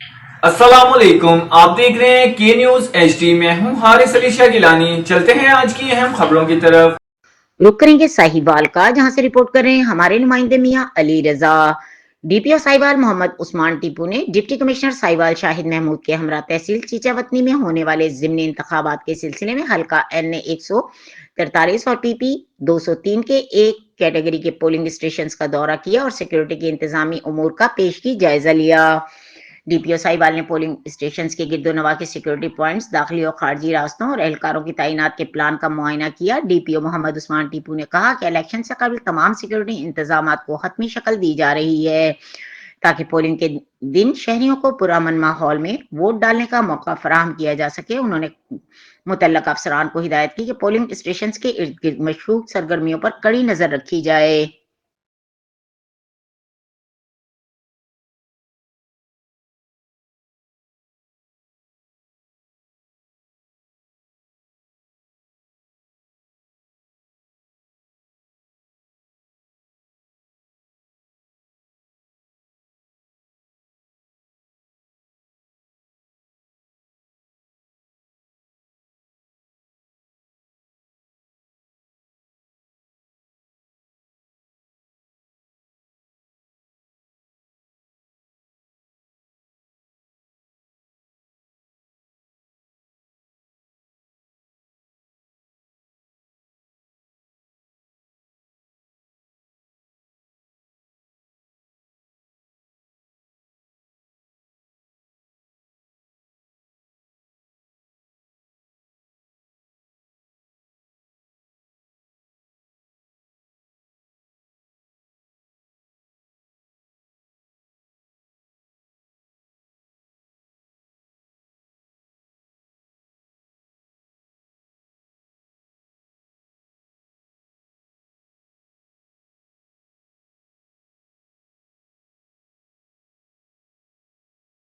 अस्सलाम वालेकुम। आप देख रहे हैं के न्यूज HD। मैं हूं हारिस अली शाह गिलानी। चलते हैं आज की अहम खबरों की तरफ। रुक करेंगे साहिवाल का, जहां से रिपोर्ट कर रहे हैं हमारे नुमाइंदे मियां अली रजा। डीपीओ साहिवाल मोहम्मद उस्मान टीपू ने डिप्टी कमिश्नर साहिवाल शाहिद महमूद के हमरा तहसील चीचावतनी में होने वाले ज़िमनी इंतखाबात के सिलसिले में हल्का NA 143 और PP 203 के एक कैटेगरी के पोलिंग स्टेशन का दौरा किया और सिक्योरिटी के इंतजामी उमूर का पेशगी जायजा लिया। डीपीओ साहिवाल ने पोलिंग स्टेशन के गिरदोनवा के सिक्योरिटी पॉइंट्स, दाखिली और खारजी रास्तों और एहलकारों की तैनात के प्लान का मुआयना किया। डीपीओ मोहम्मद उस्मान टीपू ने कहा कि इलेक्शन से कबल तमाम सिक्योरिटी इंतजाम को हतमी शक्ल दी जा रही है ताकि पोलिंग के दिन शहरियों को पुरअमन माहौल में वोट डालने का मौका फराहम किया जा सके। उन्होंने मुतल्लका अफसरान को हिदायत की कि पोलिंग स्टेशन के इर्द गिर्द मशरूक सरगर्मियों पर कड़ी नजर रखी जाए।